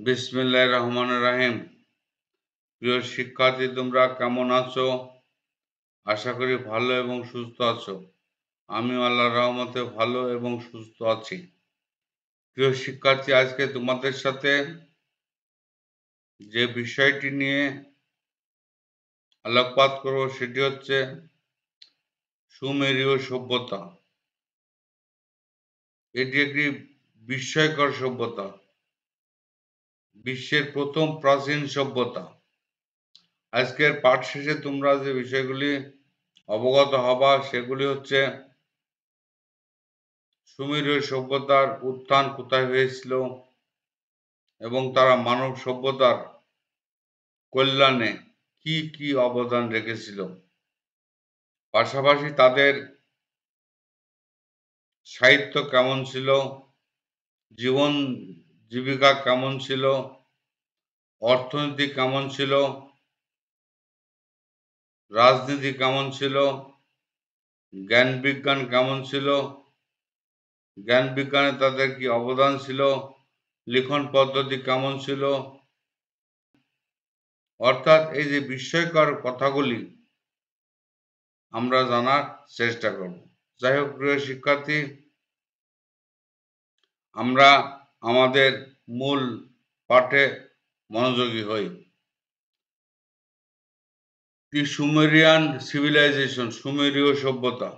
বিসমিল্লাহির রহমানির রহিম। প্রিয় শিক্ষার্থী, তোমরা কেমন আছো? আশা করি ভালো এবং সুস্থ আছো। আমি আল্লাহর রহমতে ভালো এবং সুস্থ আছি। প্রিয় শিক্ষার্থী, আজকে তোমাদের সাথে যে বিষয়টি নিয়ে আলোকপাত করব সেটি হচ্ছে সুমেরীয় সভ্যতা। এটি একটি বিস্ময়কর সভ্যতা, বিশ্বের প্রথম প্রাচীন সভ্যতা। আজকের পাঠ শেষে তোমরা যে বিষয়গুলি অবগত হবা সেগুলি হচ্ছে সুমেরীয় সভ্যতার উত্থান কোথায় হয়েছিল এবং তারা মানব সভ্যতার কল্যাণে কি কি অবদান রেখেছিল, পাশাপাশি তাদের সাহিত্য কেমন ছিল, জীবন জীবিকা কেমন ছিল, অর্থনীতি কেমন ছিল, রাজনীতি কেমন ছিল, জ্ঞান বিজ্ঞান কেমন ছিল, জ্ঞান বিজ্ঞানে তাদের কি অবদান ছিল, লিখন পদ্ধতি কেমন ছিল, অর্থাৎ এই যে বিস্ময়কর কথাগুলি আমরা জানার চেষ্টা করব। যাই হোক প্রিয় শিক্ষার্থী, আমরা আমাদের মূল পাঠে মনোযোগী হই। দি সুমেরিয়ান সিভিলাইজেশন, সুমেরীয় সভ্যতা।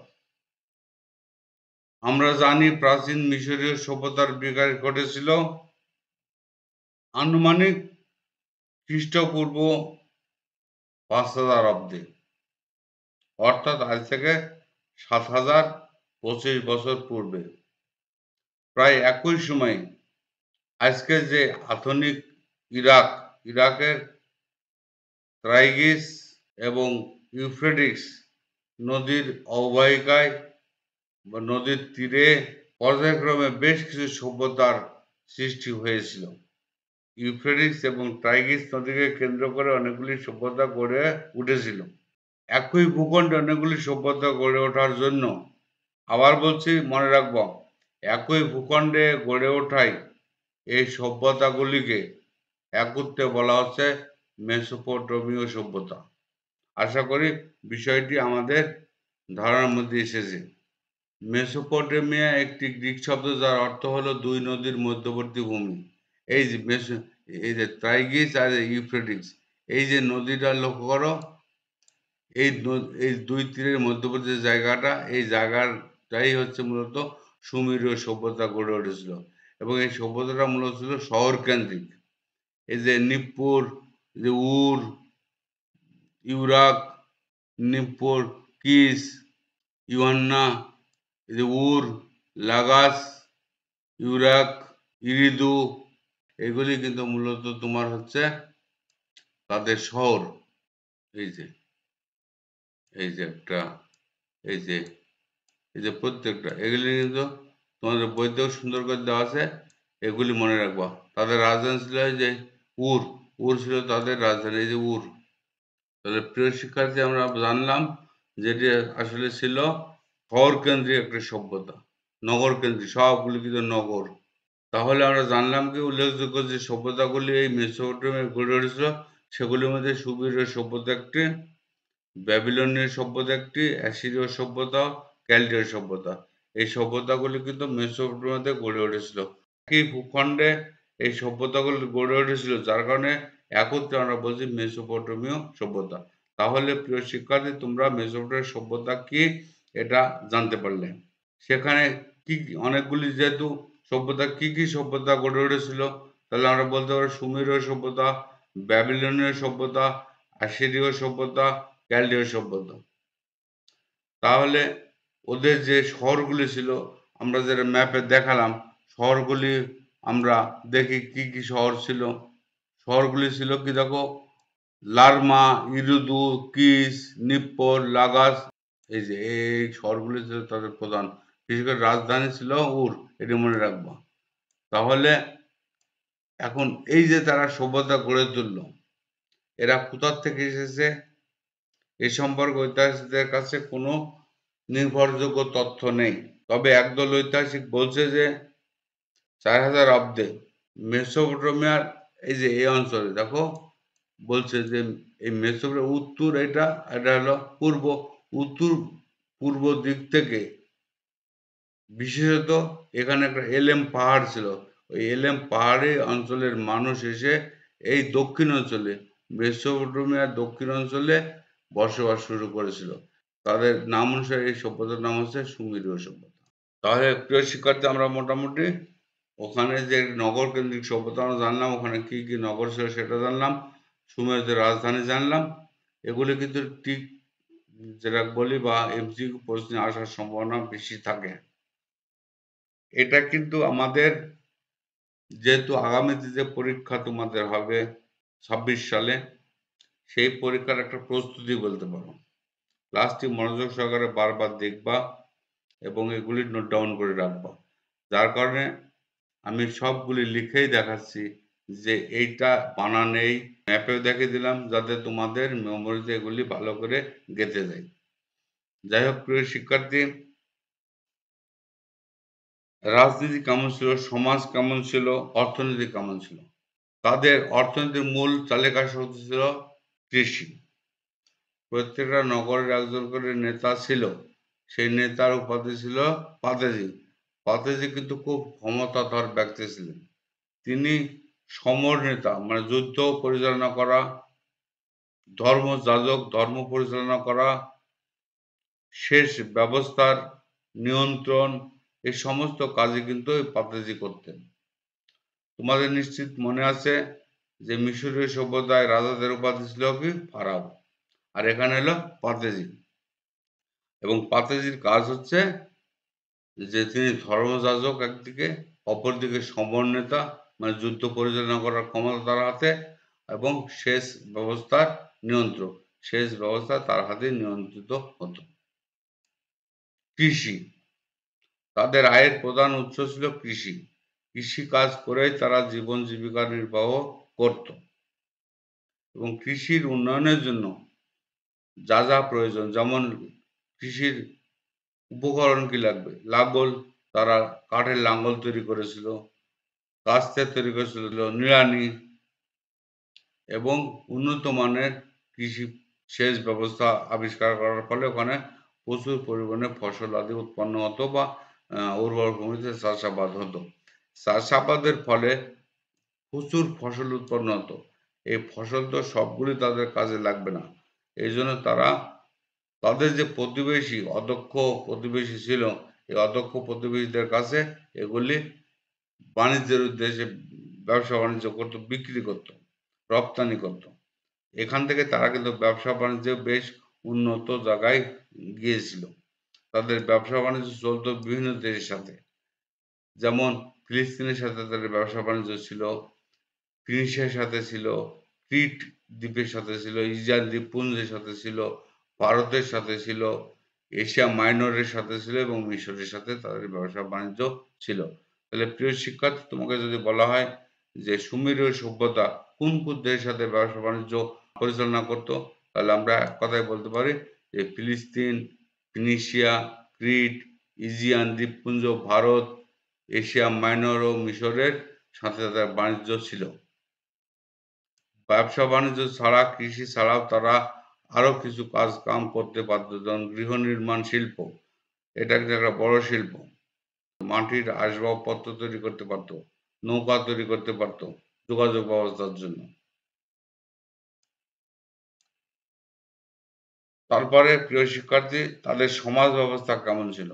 আমরা জানি প্রাচীন মিশরীয় সভ্যতার বিকাশ ঘটেছিল আনুমানিক খ্রিস্টপূর্ব 5000 অব্দে, অর্থাৎ আজ থেকে 7025 বছর পূর্বে। প্রায় একই সময়ে আজকে যে আধুনিক ইরাকের ত্রাইগিস এবং ইউফ্রেটিস নদীর অববাহিকায় বা নদীর তীরে পর্যায়ক্রমে বেশ কিছু সভ্যতার সৃষ্টি হয়েছিল। ইউফ্রেটিস এবং টাইগ্রিস নদীকে কেন্দ্র করে অনেকগুলি সভ্যতা গড়ে উঠেছিল। একই ভূখণ্ডে অনেকগুলি সভ্যতা গড়ে ওঠার জন্য, আবার বলছি মনে রাখব, একই ভূখণ্ডে গড়ে ওঠায় এই সভ্যতাগুলিকে একত্রে বলা হচ্ছে মেসোপটেমীয় সভ্যতা। আশা করি বিষয়টি আমাদের ধারণার মধ্যে এসেছে। মেসোপটেমিয়া একটি গ্রিক শব্দ যার অর্থ হলো দুই নদীর মধ্যবর্তী ভূমি। এই যে ত্রাইগ্রিস আর ইউফ্রেটিস, এই যে নদীটা লক্ষ্য করো, এই দুই তীরের মধ্যবর্তী যে জায়গাটা, এই জায়গাটাই হচ্ছে মূলত সুমেরীয় সভ্যতা গড়ে উঠেছিল এবং এই সভ্যতাটা মূলত ছিল শহর কেন্দ্রিক। এই যে নিপ্পুর, যে উর, ইউরাক, নিপ্পুর, কিস, ইউয়ান্না, এই যে উর, লাগাস, ইউরাক, ইরিদু, এগুলি কিন্তু মূলত তোমার হচ্ছে তাদের শহর। এই যে এই যে একটা এই যে এই যে প্রত্যেকটা এগুলি কিন্তু তোমাদের বইতেও সুন্দর করে দেওয়া আছে, এগুলি মনে রাখবা। তাদের রাজধানী ছিল এই যে উর, উর ছিল তাদের রাজধানী, এই যে উর। তাহলে প্রিয় শিক্ষার্থী, আমরা জানলাম যেটি আসলে ছিল শহর কেন্দ্রিক একটা সভ্যতা, নগর কেন্দ্রিক, সবগুলি কিন্তু নগর। তাহলে আমরা জানলাম কি উল্লেখযোগ্য যে সভ্যতাগুলি এই মেসোপটেমিয়ায় গড়ে উঠেছিল সেগুলির মধ্যে সুমেরীয় সভ্যতা একটি, ব্যাবিলনীয় সভ্যতা একটি, অ্যাসিরীয় সভ্যতা, ক্যালডীয় সভ্যতা। এই সভ্যতাগুলি কিন্তু মেসোপটেমিয়াতে গড়ে উঠেছিল। একই ভূখণ্ডে এই সভ্যতাগুলি গড়ে উঠেছিল, যার কারণে একত্রে আমরা বলছি মেসোপটেমীয় সভ্যতা। তাহলে প্রিয় শিক্ষার্থী, তোমরা মেসোপটেমীয় সভ্যতা কি এটা জানতে পারলে। সেখানে কি অনেকগুলি যেহেতু সভ্যতা, কি কি সভ্যতা গড়ে উঠেছিল, তাহলে আমরা বলতে পারি সুমেরীয় সভ্যতা, ব্যাবিলনীয় সভ্যতা, অ্যাসিরীয় সভ্যতা, ক্যালডীয় সভ্যতা। তাহলে ওদের যে শহরগুলি ছিল, আমরা যেটা ম্যাপে দেখালাম, শহরগুলি আমরা দেখি কি কি শহর ছিল। শহরগুলি ছিল কি দেখো, লারমা, ইরুদু, কিস, নিপ্পর, লাগাস, এই যে এই শহরগুলি ছিল তাদের প্রধান। বিশেষ করে রাজধানী ছিল উর, এটি মনে রাখবা। তাহলে এখন এই যে তারা সভ্যতা গড়ে তুলল, এরা কোথা থেকে এসেছে এ সম্পর্কে ঐতিহাসিকদের কাছে কোনো নির্ভরযোগ্য তথ্য নেই। তবে একদল ঐতিহাসিক বলছে যে 4000 অব্দে মেসোপটেমিয়ার এই যে এই অঞ্চলে দেখো বলছে যে এই মেসোপটেমিয়া উত্তর, এটা হলো পূর্ব। উত্তর পূর্ব দিক থেকে বিশেষত এখানে একটা এলেম পাহাড় ছিল। ওই এলেম পাহাড়ি অঞ্চলের মানুষ এসে এই দক্ষিণ অঞ্চলে, মেসোপটেমিয়ার দক্ষিণ অঞ্চলে বসবাস শুরু করেছিল। তাদের নাম অনুসারে এই সভ্যতার নাম হচ্ছে সুমেরীয় সভ্যতা। তাহলে প্রিয় শিক্ষার্থী, আমরা মোটামুটি ওখানে যে নগর কেন্দ্রিক সভ্যতা আমরা জানলাম, ওখানে কি কি নগর ছিল সেটা জানলাম, সুমেরুদের রাজধানী জানলাম। এগুলি কিন্তু ঠিক যেটা বলি বা এমসিকিউ প্রশ্নে আসার সম্ভাবনা বেশি থাকে। এটা কিন্তু আমাদের, যেহেতু আগামীতে যে পরীক্ষা তোমাদের হবে 26 সালে, সেই পরীক্ষার একটা প্রস্তুতি বলতে পারো। ক্লাসটি মনোযোগ সহকারে বারবার দেখবা এবং এগুলি নোট ডাউন করে রাখবা। যার কারণে আমি সবগুলি লিখেই দেখাচ্ছি যে এইটা বানান নেই, ম্যাপেও দেখিয়ে দিলাম যাতে তোমাদের মেমোরিতে এগুলি ভালো করে গেঁথে যায়। যাই হোক প্রিয় শিক্ষার্থী, রাজনীতি কেমন ছিল, সমাজ কেমন ছিল, অর্থনীতি কেমন ছিল? তাদের অর্থনীতির মূল চালিকা শক্তি ছিল কৃষি। প্রত্যেকটা নগরের একজন করে নেতা ছিল। সেই নেতার উপাধি ছিল পাতেজি। পাতেজি কিন্তু খুব ক্ষমতাধর ব্যক্তি ছিলেন। তিনি সমর নেতা, মানে যুদ্ধ পরিচালনা করা, ধর্মযাজক, ধর্ম পরিচালনা করা, শেষ ব্যবস্থার নিয়ন্ত্রণ, এই সমস্ত কাজই কিন্তু এই পাতেজি করতেন। তোমাদের নিশ্চিত মনে আছে যে মিশরীয় সভ্যতায় রাজাদের উপাধি ছিল কি? ফারাও। আর এখানে হলো পাতেজি। এবং পাতেজির কাজ হচ্ছে যে তিনি ধর্মযাজক একদিকে, অপরদিকে সমর নেতা, মানে যুদ্ধ পরিচালনা করার ক্ষমতা তার হাতে, এবং শেষ ব্যবস্থার নিয়ন্ত্রক, শেষ ব্যবস্থা তার হাতে নিয়ন্ত্রিত হতো। কৃষি, তাদের আয়ের প্রধান উৎস ছিল কৃষি। কৃষি কাজ করেই তারা জীবন জীবিকা নির্বাহ করত। এবং কৃষির উন্নয়নের জন্য যা যা প্রয়োজন, যেমন কৃষির উপকরণ কি লাগবে, লাঙ্গল, তারা কাঠের লাঙ্গল তৈরি করেছিল, কাস্তে তৈরি করেছিল, নিড়ানি, এবং উন্নত মানের কৃষি সেচ ব্যবস্থা আবিষ্কার করার ফলে ওখানে প্রচুর পরিমাণে ফসল আদি উৎপন্ন হতো বা উর্বর ভূমিতে চাষাবাদ হতো। চাষাবাদের ফলে প্রচুর ফসল উৎপন্ন হতো। এই ফসল তো সবগুলি তাদের কাজে লাগবে না, এই জন্য তারা তাদের যে প্রতিবেশী, অদক্ষ প্রতিবেশী ছিল, এই অদক্ষ প্রতিবেশীদের কাছে এগুলি বাণিজ্যের উদ্দেশ্যে ব্যবসা বাণিজ্য করতো, বিক্রি করতো, রপ্তানি করতো। এখান থেকে তারা কিন্তু ব্যবসা বাণিজ্যে বেশ উন্নত জায়গায় গিয়েছিল। তাদের ব্যবসা বাণিজ্য চলতো বিভিন্ন দেশের সাথে, যেমন ফিলিস্তিনের সাথে তাদের ব্যবসা বাণিজ্য ছিল, ফিনিশিয়ার সাথে ছিল, ক্রিট দ্বীপের সাথে ছিল, ইজার দ্বীপপুঞ্জের সাথে ছিল, ভারতের সাথে ছিল, এশিয়া মাইনরের সাথে ছিল, এবং মিশরের সাথে তাদের ব্যবসা বাণিজ্য ছিল। তাহলে প্রিয় শিক্ষার্থী, তোমাকে যদি বলা হয় যে সুমেরীয় সভ্যতা কোন কোন দেশের সাথে ব্যবসা বাণিজ্য পরিচালনা করত, তাহলে আমরা এক কথায় বলতে পারি যে ফিলিস্তিন, ফিনিশিয়া, ক্রিট, ইজিয়ান দ্বীপপুঞ্জ, ভারত, এশিয়া মাইনর ও মিশরের সাথে তাদের বাণিজ্য ছিল। ব্যবসা বাণিজ্য ছাড়া, কৃষি ছাড়াও তারা আরো কিছু কাজ কাম করতে পারত, যেমন গৃহ নির্মাণ শিল্প, এটা কিন্তু একটা বড় শিল্প। মাটির আসবাবপত্র তৈরি করতে পারতো, নৌকা তৈরি করতে পারতো যোগাযোগ ব্যবস্থার জন্য। তারপরে প্রিয় শিক্ষার্থী, তাদের সমাজ ব্যবস্থা কেমন ছিল?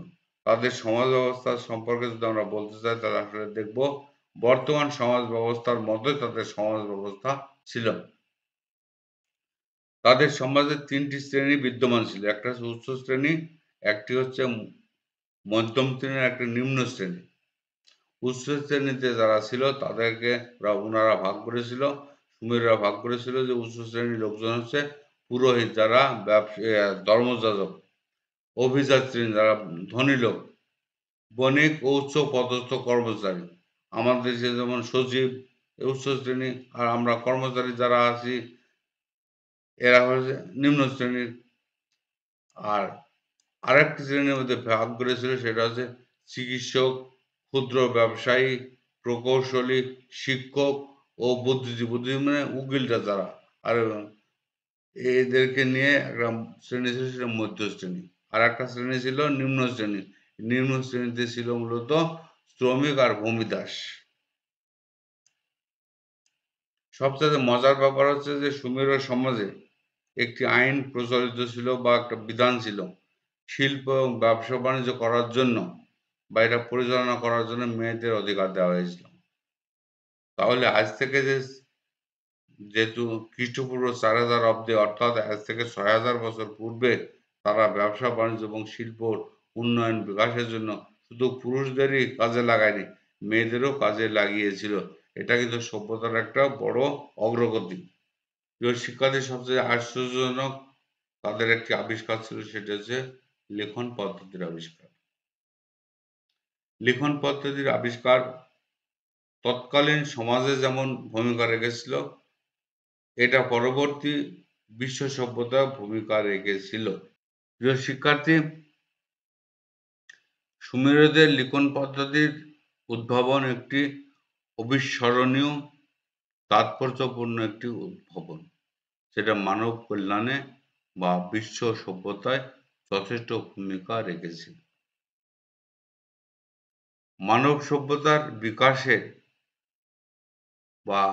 তাদের সমাজ ব্যবস্থা সম্পর্কে যদি আমরা বলতে চাই, তাহলে আসলে দেখব বর্তমান সমাজ ব্যবস্থার মতোই তাদের সমাজ ব্যবস্থা ছিল। তাদের সমাজে তিনটি শ্রেণী বিদ্যমান ছিল, একটা হচ্ছে উচ্চ শ্রেণী, একটি হচ্ছে মধ্যম শ্রেণী, একটা নিম্ন শ্রেণী। উচ্চ শ্রেণীতে যারা ছিল তাদেরকে ওনারা ভাগ করেছিল, সুমেররা ভাগ করেছিল যে উচ্চ শ্রেণীর লোকজন হচ্ছে পুরোহিত, যারা ধর্মযাজক, অভিযাত্রী যারা ধনী লোক, বণিক ও উচ্চ পদস্থ কর্মচারী। আমাদের দেশে যেমন সচিব উচ্চ শ্রেণী, আর আমরা কর্মচারী যারা আছি এরা হচ্ছে নিম্ন শ্রেণীর। আর আরেকটি শ্রেণীর মধ্যে ভাগ করেছিল, সেটা হচ্ছে চিকিৎসক, ক্ষুদ্র ব্যবসায়ী, প্রকৌশলী, শিক্ষক ও বুদ্ধিজীবী মানে উকিলরা যারা, আর এদেরকে নিয়ে একটা শ্রেণী ছিল, সেটা মধ্য শ্রেণী। আর একটা শ্রেণী ছিল নিম্ন শ্রেণী। নিম্ন শ্রেণীতে ছিল মূলত শ্রমিক আর ভূমিদাস। সবচেয়ে মজার ব্যাপার হচ্ছে যে সুমেরীয় সমাজে একটি আইন প্রচলিত ছিল বা একটা বিধান ছিল, শিল্প এবং ব্যবসা বাণিজ্য করার জন্য বা এটা পরিচালনা করার জন্য মেয়েদের অধিকার দেওয়া হয়েছিল। তাহলে আজ থেকে যেহেতু খ্রিস্টপূর্ব 4000 অব্দে, অর্থাৎ আজ থেকে 6000 বছর পূর্বে তারা ব্যবসা বাণিজ্য এবং শিল্প উন্নয়ন বিকাশের জন্য শুধু পুরুষদেরই কাজে লাগায়নি, মেয়েদেরও কাজে লাগিয়েছিল। এটা কিন্তু সভ্যতার একটা বড় অগ্রগতি। প্রিয় শিক্ষার্থী, সবচেয়ে আশ্চর্যজনক তাদের একটি আবিষ্কার ছিল, সেটা হচ্ছে লিখন পদ্ধতির আবিষ্কার। লিখন পদ্ধতির আবিষ্কার তৎকালীন সমাজে যেমন ভূমিকা রেখেছিল, এটা পরবর্তী বিশ্ব সভ্যতায় ভূমিকা রেখেছিল। প্রিয় শিক্ষার্থী, সুমেরীয়দের লিখন পদ্ধতির উদ্ভাবন একটি অবিস্মরণীয়, তাৎপর্যপূর্ণ একটি উদ্ভাবন, সেটা মানব কল্যাণে বা বিশ্ব সভ্যতায় যথেষ্ট ভূমিকা রেখেছে। মানব সভ্যতার বিকাশে বা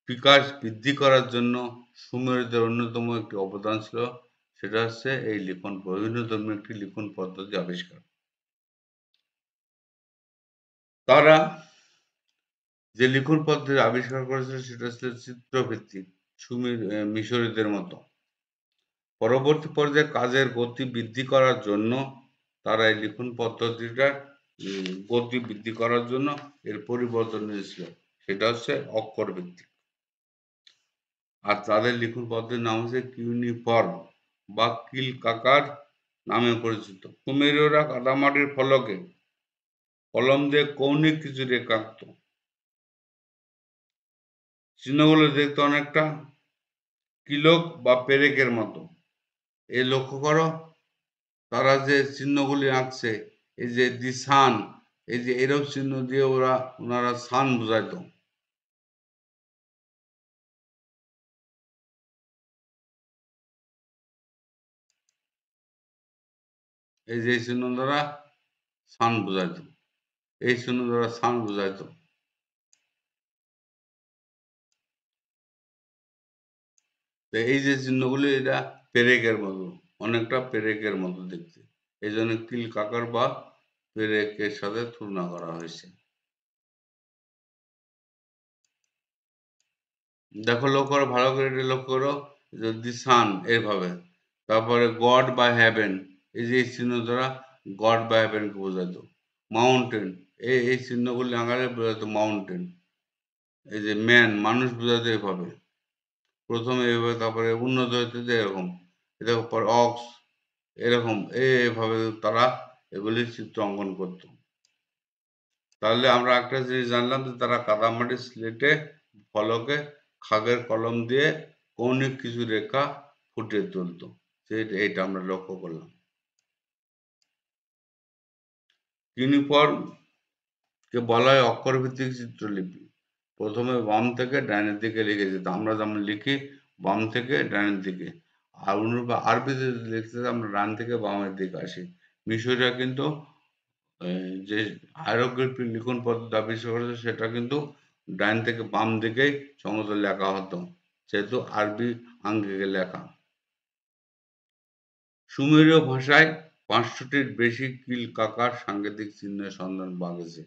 বিকাশ বৃদ্ধি করার জন্য সুমেরীয়দের অন্যতম একটি অবদান ছিল, সেটা হচ্ছে এই লিখন, বিভিন্ন ধর্মের একটি লিখন পদ্ধতি আবিষ্কার। তারা যে লিখন পদ্ধতি আবিষ্কার করেছিল সেটা ছিল চিত্রভিত্তিক, মিশরীয়দের মতো। পরবর্তী পর্যায়ে কাজের গতি বৃদ্ধি করার জন্য তারা এই লিখন পদ্ধতিটার গতি বৃদ্ধি করার জন্য এর পরিবর্তন এনেছিল, সেটা হচ্ছে অক্ষর ভিত্তিক। আর তাদের লিখন পদ্ধতির নাম হচ্ছে কিউনিফর্ম বা কিলকাকার নামে পরিচিত। সুমেরীয়রা কাদামাটির ফলকে কলম দিয়ে কৌণিক কিছু রেখা আঁকত। চিহ্নগুলো দেখতে অনেকটা কিলক বা পেরেকের মতো। এই লক্ষ্য করো, তারা যে চিহ্নগুলি আঁকছে, এই যে দি সান, এই যে এরব চিহ্ন দিয়ে ওনারা সান বুঝাইতো। এই যে চিহ্ন দ্বারা সান বুঝাইতো, এই চিহ্ন দ্বারা সান বুঝাইতো। তো এই যে চিহ্নগুলি, এটা পেরেকের মতো, অনেকটা পেরেকের মতো দেখতে, এই জন্য কিল কাকার বা পেরেকের সাথে তুলনা করা হয়েছে। দেখো, লক্ষ্য করো, ভালো করে এটা লক্ষ্য করো, দি সান এইভাবে, তারপরে গড বা হ্যাভেন, এই যে এই চিহ্ন দ্বারা গড বা হ্যাভেনকে বোঝাতো। মাউন্টেন, এই চিহ্নগুলি আঙালে বোঝাতো মাউন্টেন। এই যে ম্যান, মানুষ বোঝাতো এভাবে, প্রথমে এইভাবে, তারপরে উন্নত হইতে যে এরকম, এটা পর অক্স, এরকম এইভাবে তারা এগুলির চিত্র অঙ্কন করত। তাহলে আমরা একটা জিনিস জানলাম যে তারা কাদামাটি স্লেটে ফলকে খাগের কলম দিয়ে কৌণিক কিছু রেখা ফুটিয়ে তুলত, এইটা আমরা লক্ষ্য করলাম। ইউনিফর্ম কে বলা হয় অক্ষরভিত্তিক চিত্রলিপি। প্রথমে বাম থেকে ডাইনের দিকে লিখে যেত, আমরা যেমন লিখি বাম থেকে ডাইনের দিকে, আর অনুরূপ আরবিতে লিখতে আমরা ডান থেকে বামের দিকে আসি। মিশরীয়রা কিন্তু যে হায়ারোগ্লিফিক লিখন পদ্ধতি আবিষ্কার করেছে, সেটা কিন্তু ডাইন থেকে বাম দিকেই সমস্ত লেখা হতো, যেহেতু আরবি আঙ্গিকে লেখা। সুমেরীয় ভাষায় 500টির বেশি কিল কাকার সাংকেতিক চিহ্নের সন্ধান পাওয়া গেছে।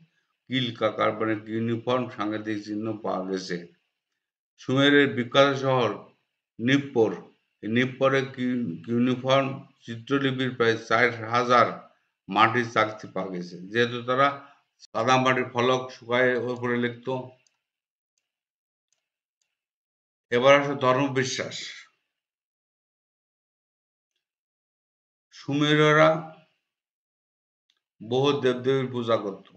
কিল কাকার মানে ইউনিফর্ম সাংকেতিক চিহ্ন পাওয়া গেছে। সুমেরের বিখ্যাত শহর নিপ্পর, এই নিপ্পরে কিউনিফর্ম চিত্রলিপির প্রায় 4000 মাটির চাকতি পাওয়া গেছে, যেহেতু তারা কাদামাটির ফলক শুকায় ওপরে লিখত। এবার আসে ধর্মবিশ্বাস। সুমেরীয়রা বহু দেবদেবীর পূজা করত।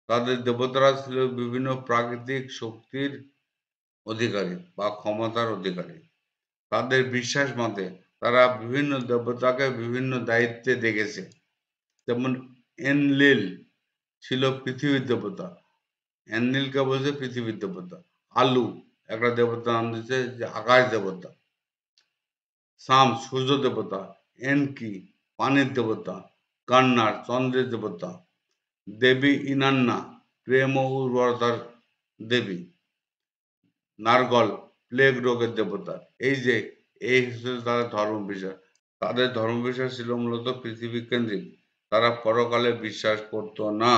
তাদের দেবতারা ছিল বিভিন্ন প্রাকৃতিক শক্তির অধিকারী বা ক্ষমতার অধিকারী। তাদের বিশ্বাস মতে তারা বিভিন্ন দেবতাকে বিভিন্ন দায়িত্বে দেখেছে, যেমন এনলিল ছিল পৃথিবীর দেবতা, এনলিলকে বলছে পৃথিবীর দেবতা। আলু একটা দেবতার নাম দিয়েছে যে আকাশ দেবতা, সাম সূর্য দেবতা, এনকি পানির দেবতা, কান্নার চন্দ্রের দেবতা, দেবী ইনান্না প্রেম ও উর্বরতার দেবী, নারগল প্লেগ রোগের দেবতা। এই হচ্ছে তাদের ধর্ম বিশ্বাস। তাদের ধর্ম বিশ্বাস ছিল মূলত পৃথিবী কেন্দ্রিক। তারা পরকালে বিশ্বাস করত না।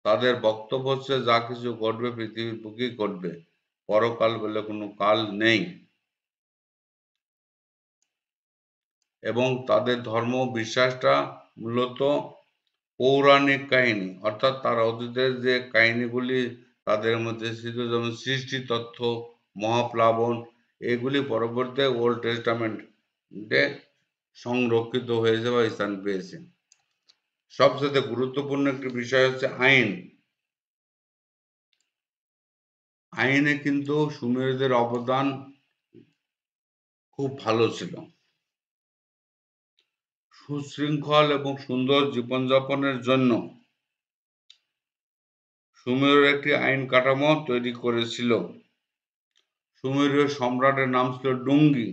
তাদের বক্তব্য হচ্ছে যা কিছু ঘটবে পৃথিবীর বুকেই ঘটবে, পরকাল বলে কোনো কাল নেই। এবং তাদের ধর্ম বিশ্বাসটা মূলত পৌরাণিক কাহিনী, অর্থাৎ তার অতীতের যে কাহিনীগুলি তাদের মধ্যে ছিল, যেমন সৃষ্টি তত্ত্ব, মহাপ্লাবন, এগুলি পরবর্তীতে ওল্ড টেস্টামেন্টে সংরক্ষিত হয়েছে বা স্থান পেয়েছে। সবচেয়ে গুরুত্বপূর্ণ একটি বিষয় হচ্ছে আইন। আইনে কিন্তু সুমেরুদের অবদান খুব ভালো ছিল। সুশৃঙ্খল এবং সুন্দর জীবনযাপনের জন্য সুমেরুর একটি আইন কাঠামো তৈরি করেছিল। সুমেরীয় সম্রাটের নাম ছিল ডুঙ্গি।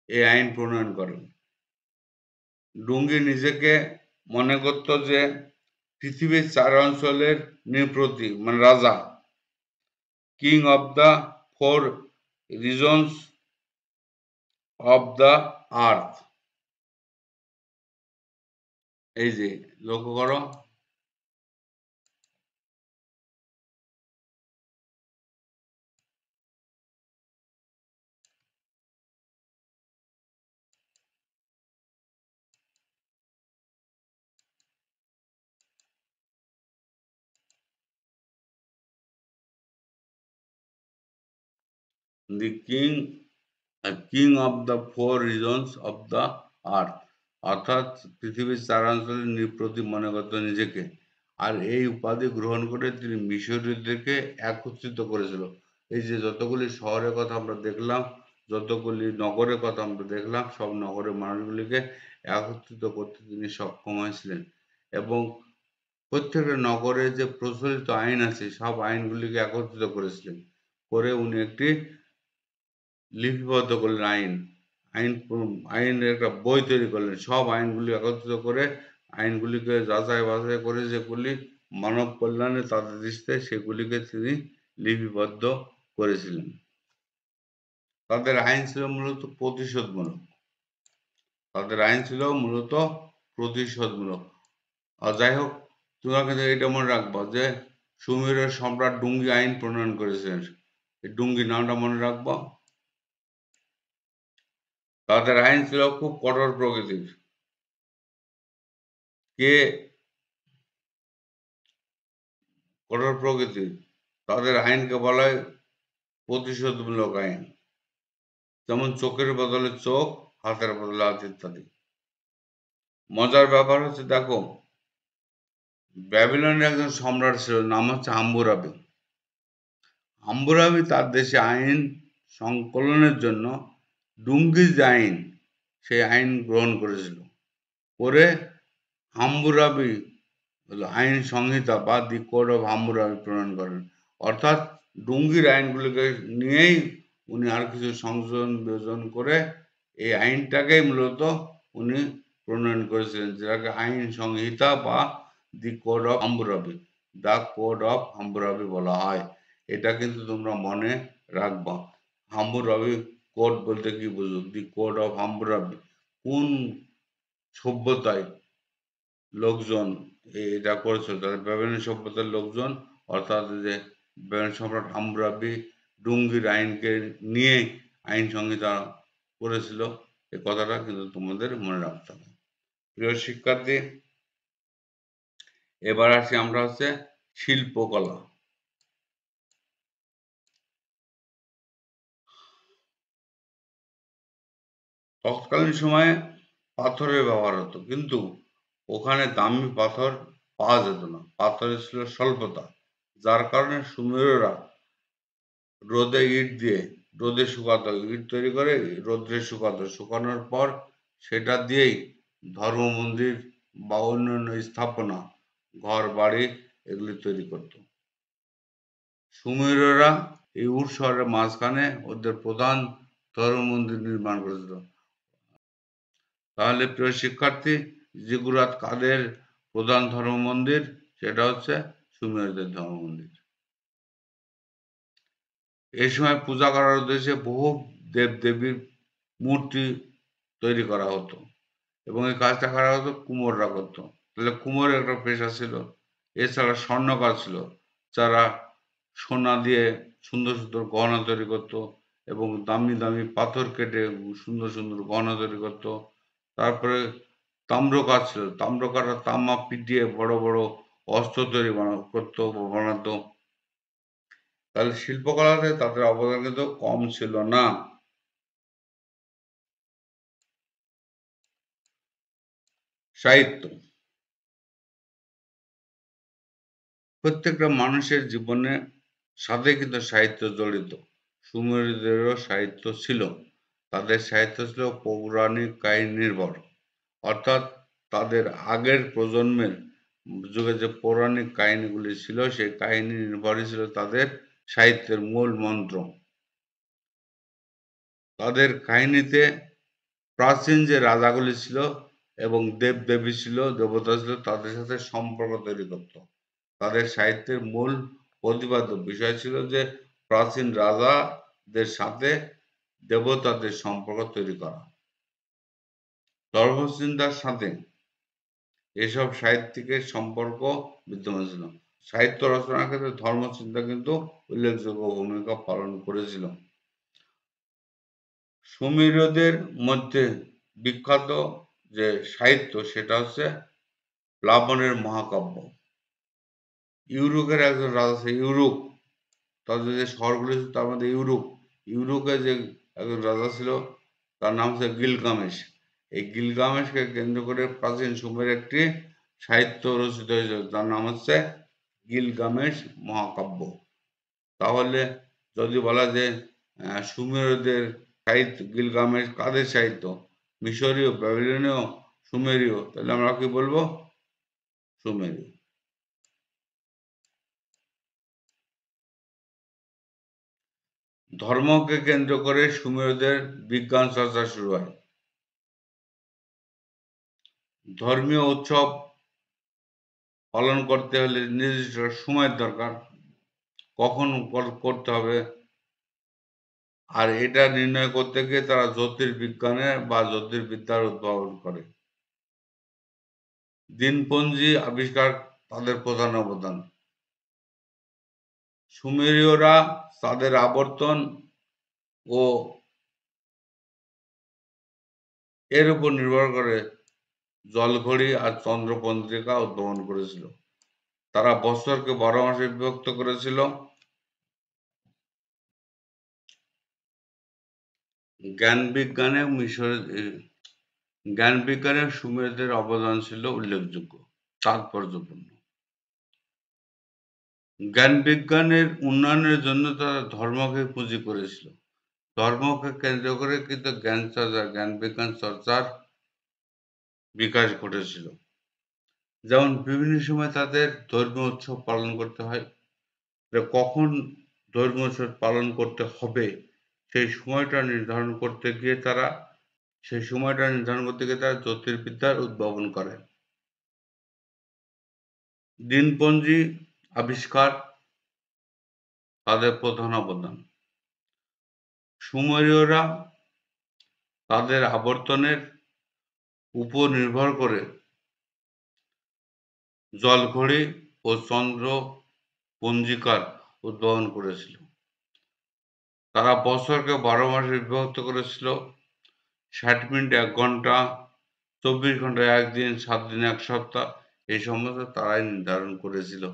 এই আইন প্রণয়ন করেন। ডুঙ্গি নিজেকে মনে করত যে পৃথিবীর 4 অঞ্চলের নৃপতি, মানে রাজা, king of the 4 reasons of the earth. এই যে লক্ষ্য করো, the king of the 4 reasons of the earth, অর্থাৎ পৃথিবীর 4 অঞ্চলের নৃপতি মনে করত নিজেকে। আর এই উপাধি গ্রহণ করে তিনি মিশরীয়দেরকে একত্রিত করেছিল। এই যে যতগুলি শহরের কথা আমরা দেখলাম, যতগুলি নগরের কথা আমরা দেখলাম, সব নগরের মানুষগুলিকে একত্রিত করতে তিনি সক্ষম হয়েছিলেন। এবং প্রত্যেকটা নগরে যে প্রচলিত আইন আছে সব আইনগুলিকে একত্রিত করেছিলেন, করে উনি একটি লিপিবদ্ধ করলেন আইনের একটা বই তৈরি করলেন। সব আইনগুলি একত্রিত করে আইনগুলিকে যাচাই বাছাই করে যেগুলি মানব কল্যাণে তাদের দৃষ্টিতে, সেগুলিকে তিনি লিপিবদ্ধ করেছিলেন। তাদের আইন ছিল মূলত প্রতিশোধমূলক। তাদের আইন ছিল মূলত প্রতিশোধমূলক। আর যাই হোক, তোমরা কিন্তু এটা মনে রাখবো যে সুমেরুর সম্রাট ডুঙ্গি আইন প্রণয়ন করেছিলেন। এই ডুঙ্গি নামটা মনে রাখবো। তাদের আইন ছিল খুব কঠোর প্রকৃতির। কে কঠোর প্রকৃতির, তাদের আইনকে বলা হয় প্রতিশোধমূলক আইন। যেমন চোখের বদলে চোখ, হাতের বদলে হাত ইত্যাদি। মজার ব্যাপার হচ্ছে, দেখো, ব্যাবিলনের একজন সম্রাট ছিল, নাম হচ্ছে হাম্মুরাবি। হাম্মুরাবি তার দেশে আইন সংকলনের জন্য ডুঙ্গির যে আইন, সেই আইন গ্রহণ করেছিল। করে হাম্মুরাবি আইন সংহিতা বা দি কোড অফ হাম্মুরাবি প্রণয়ন করেন। অর্থাৎ ডুঙ্গির আইনগুলিকে নিয়েই উনি আর কিছু সংশোধন বিয়োজন করে এই আইনটাকেই মূলত উনি প্রণয়ন করেছিলেন, যেটাকে আইন সংহিতা বা দি code of Hammurabi, the code of Hammurabi বলা হয়। এটা কিন্তু তোমরা মনে রাখবা। হাম্মুরাবি কোড বলতে কি বুঝো? দি কোড অফ হাম্মুরাবি কোন সভ্যতায় লোকজন এটা করেছিল? তাদের ব্যাবিলনীয় সভ্যতার লোকজন, অর্থাৎ যে ব্যাবিলন সম্রাট হাম্মুরাবি ডুঙ্গির আইনকে নিয়ে আইন সংহিতা করেছিল। এই কথাটা কিন্তু তোমাদের মনে রাখতে হবে। প্রিয় শিক্ষার্থী, এবার আসি আমরা হচ্ছে শিল্পকলা। তৎকালীন সময়ে পাথরের ব্যবহার হতো, কিন্তু ওখানে দামি পাথর পাওয়া যেত না। পাথরের ছিল স্বল্পতা, যার কারণে সুমেরুরা রোদে শুকাতো, ইট তৈরি করে রোদ্রে শুকাতো, শুকানোর পর সেটা দিয়েই ধর্ম মন্দির বা অন্যান্য স্থাপনা, ঘর বাড়ি, এগুলি তৈরি করত। সুমেরীয়রা এই উর শহরের মাঝখানে ওদের প্রধান ধর্ম মন্দির নির্মাণ করেছিল। তাহলে প্রিয় শিক্ষার্থী, জিগুরাত কাদের প্রধান ধর্ম মন্দির? সেটা হচ্ছে সুমেরীয়দের ধর্ম মন্দির। এই সময় পূজা করার উদ্দেশ্যে বহু দেব-দেবীর মূর্তি তৈরি করা হতো এবং এই কাজটা কারা হতো? কুমোররা করতো। তাহলে কুমোরের একটা পেশা ছিল। এছাড়া স্বর্ণকার ছিল, যারা সোনা দিয়ে সুন্দর সুন্দর গহনা তৈরি করতো এবং দামি দামি পাথর কেটে সুন্দর সুন্দর গহনা তৈরি করতো। তারপরে তাম্রকার ছিল, তাম্রকাররা তামা পিটিয়ে বড় বড় অস্ত্র তৈরি করতো বা বানাতো। তাহলে শিল্পকলাতে তাদের অবদান কিন্তু কম ছিল না। সাহিত্য, প্রত্যেকটা মানুষের জীবনে সাথে কিন্তু সাহিত্য জড়িত। সুমেরীয়দেরও সাহিত্য ছিল। তাদের সাহিত্য ছিল পৌরাণিক কাহিনী নির্ভর, অর্থাৎ তাদের আগের প্রজন্মের যুগে যে পৌরাণিক কাহিনীগুলি ছিল সেই কাহিনী নির্ভরই ছিল তাদের সাহিত্যের মূল মন্ত্র। তাদের কাহিনীতে প্রাচীন যে রাজাগুলি ছিল এবং দেব-দেবী ছিল, দেবতা ছিল, তাদের সাথে সম্পর্ক তৈরি করত। তাদের সাহিত্যের মূল প্রতিপাদ্য বিষয় ছিল যে প্রাচীন রাজাদের সাথে দেবতাদের সম্পর্ক তৈরি করা। ধর্মচিন্তার সাথে এসব সাহিত্যিকের সম্পর্ক বিদ্যমান ছিল। সাহিত্য রচনার ক্ষেত্রে ধর্মচিন্তা কিন্তু উল্লেখযোগ্য ভূমিকা পালন করেছিল। সুমেরীয়দের মধ্যে বিখ্যাত যে সাহিত্য সেটা হচ্ছে প্লাবনের মহাকাব্য। ইউরুকের একজন রাজা ছিল, ইউরুক। তাদের যে শহরগুলি ছিল তার মধ্যে ইউরুকের যে একজন রাজা ছিল তার নাম হচ্ছে গিলগামেশ। এই গিলগামেশকে কেন্দ্র করে প্রাচীন সুমের একটি সাহিত্য রচিত হয়েছিল, তার নাম হচ্ছে গিলগামেশ মহাকাব্য। তাহলে যদি বলা যে সুমেরীয়দের সাহিত্য গিলগামেশ কাদের সাহিত্য? মিশরীয়, ব্যাবিলনীয়, সুমেরীয়? তাহলে আমরা কি বলবো? সুমেরীয়। ধর্মকে কেন্দ্র করে সুমেরীয়দের বিজ্ঞান চর্চা শুরু হয়। ধর্মীয় উৎসব পালন করতে হলে নির্দিষ্ট সময়ের দরকার, কখন করতে হবে, আর এটা নির্ণয় করতে গিয়ে তারা জ্যোতির্বিজ্ঞানে বা জ্যোতির্বিদ্যার উদ্ভাবন করে। দিনপঞ্জি আবিষ্কার তাদের প্রধান অবদান। সুমেরীয়রা তাদের আবর্তন ও এর উপর নির্ভর করে জলঘড়ি আর চন্দ্রপঞ্জিকা উদ্ভাবন করেছিল। তারা বছরকে 12 মাসে বিভক্ত করেছিল। জ্ঞান বিজ্ঞানে সুমেরীয়দের অবদান ছিল উল্লেখযোগ্য, তাৎপর্যপূর্ণ। জ্ঞান বিজ্ঞানের উন্নয়নের জন্য তারা ধর্মকে পুঁজি করেছিল। ধর্মকে কেন্দ্র করে কিন্তু জ্ঞান বিজ্ঞান চর্চার বিকাশ ঘটেছিল। যেমন বিভিন্ন সময় তাদের ধর্মীয় উৎসব পালন করতে হয়, কখন ধর্মীয় উৎসব পালন করতে হবে সেই সময়টা নির্ধারণ করতে গিয়ে তারা জ্যোতির্বিদ্যার উদ্ভাবন করে। দিনপঞ্জি আবিষ্কার তাদের প্রধান অবদান। সুমেরীয়রা তাদের আবর্তনের উপর নির্ভর করে জলঘড়ি ও চন্দ্র পঞ্জিকার উদ্ভাবন করেছিল। তারা বছরকে 12 মাসে বিভক্ত করেছিল। 60 মিনিট 1 ঘন্টা, 24 ঘন্টা 1 দিন, 7 দিন 1 সপ্তাহ, এই সমস্ত তারাই নির্ধারণ করেছিল।